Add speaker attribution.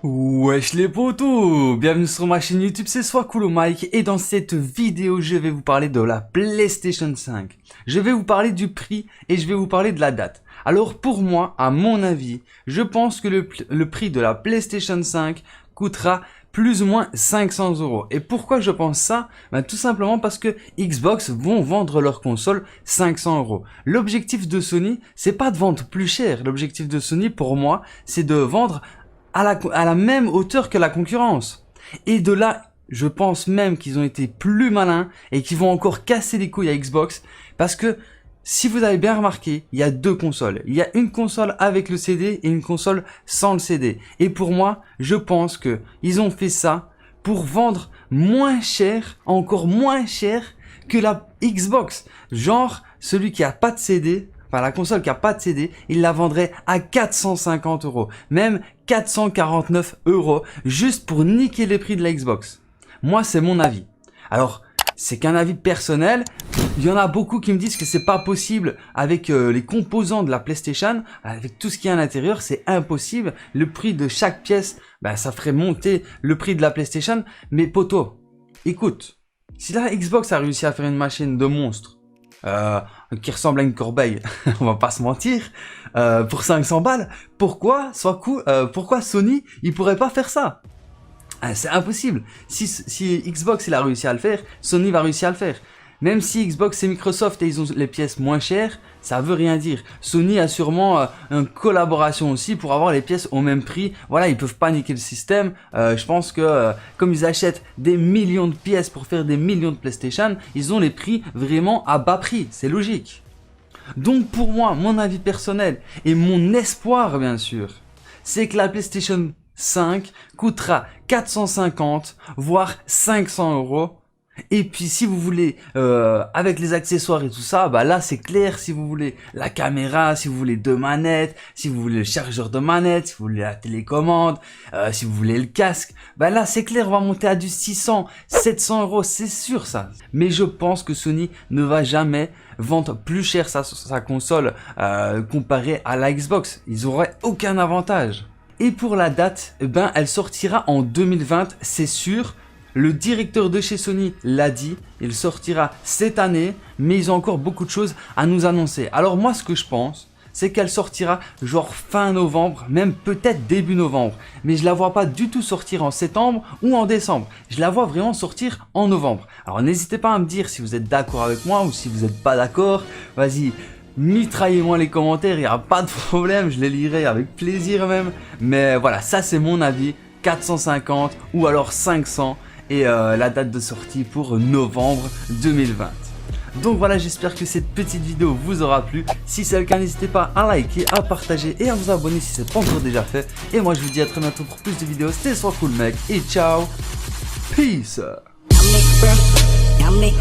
Speaker 1: Wesh les potos, bienvenue sur ma chaîne YouTube, c'est Swakoulo Mike et dans cette vidéo je vais vous parler de la PlayStation 5. Je vais vous parler du prix et je vais vous parler de la date. Alors pour moi, à mon avis, je pense que le prix de la PlayStation 5 coûtera plus ou moins 500 €. Et pourquoi je pense ça? Tout simplement parce que Xbox vont vendre leur console 500 €. L'objectif de Sony, c'est pas de vendre plus cher. L'objectif de Sony pour moi, c'est de vendre à la même hauteur que la concurrence. Et de là, je pense même qu'ils ont été plus malins et qu'ils vont encore casser les couilles à Xbox. Parce que, si vous avez bien remarqué, il y a deux consoles. Il y a une console avec le CD et une console sans le CD. Et pour moi, je pense que ils ont fait ça pour vendre moins cher, encore moins cher que la Xbox. Genre, celui qui a pas de CD... Enfin, la console qui a pas de CD, il la vendrait à 450 €, même 449 €, juste pour niquer les prix de la Xbox. Moi, c'est mon avis. Alors, c'est qu'un avis personnel. Il y en a beaucoup qui me disent que c'est pas possible avec les composants de la PlayStation, avec tout ce qu'il y a à l'intérieur, c'est impossible. Le prix de chaque pièce, ça ferait monter le prix de la PlayStation. Mais poto, écoute, si la Xbox a réussi à faire une machine de monstre, qui ressemble à une corbeille, on va pas se mentir, pour 500 balles, pourquoi Sony, il pourrait pas faire ça? C'est impossible. Si Xbox il a réussi à le faire, Sony va réussir à le faire. Même si Xbox et Microsoft et ils ont les pièces moins chères, ça veut rien dire. Sony a sûrement une collaboration aussi pour avoir les pièces au même prix. Voilà, ils peuvent pas niquer le système. Je pense que comme ils achètent des millions de pièces pour faire des millions de PlayStation, ils ont les prix vraiment à bas prix. C'est logique. Donc pour moi, mon avis personnel et mon espoir bien sûr, c'est que la PlayStation 5 coûtera 450 voire 500 €. Et puis si vous voulez avec les accessoires et tout ça, là c'est clair, si vous voulez la caméra, si vous voulez deux manettes, si vous voulez le chargeur de manette, si vous voulez la télécommande, si vous voulez le casque, là c'est clair, on va monter à du 600, 700 €, c'est sûr ça. Mais je pense que Sony ne va jamais vendre plus cher sa console comparé à la Xbox. Ils auraient aucun avantage. Et pour la date, elle sortira en 2020, c'est sûr. Le directeur de chez Sony l'a dit, il sortira cette année, mais ils ont encore beaucoup de choses à nous annoncer. Alors moi, ce que je pense, c'est qu'elle sortira genre fin novembre, même peut-être début novembre. Mais je la vois pas du tout sortir en septembre ou en décembre. Je la vois vraiment sortir en novembre. Alors n'hésitez pas à me dire si vous êtes d'accord avec moi ou si vous n'êtes pas d'accord. Vas-y, mitraillez-moi les commentaires, il n'y a pas de problème, je les lirai avec plaisir même. Mais voilà, ça c'est mon avis, 450 ou alors 500. Et la date de sortie pour novembre 2020. Donc voilà, j'espère que cette petite vidéo vous aura plu. Si c'est le cas, n'hésitez pas à liker, à partager et à vous abonner si ce n'est pas encore déjà fait. Et moi je vous dis à très bientôt pour plus de vidéos. C'était Swakoulo Mike et ciao. Peace. Yummy,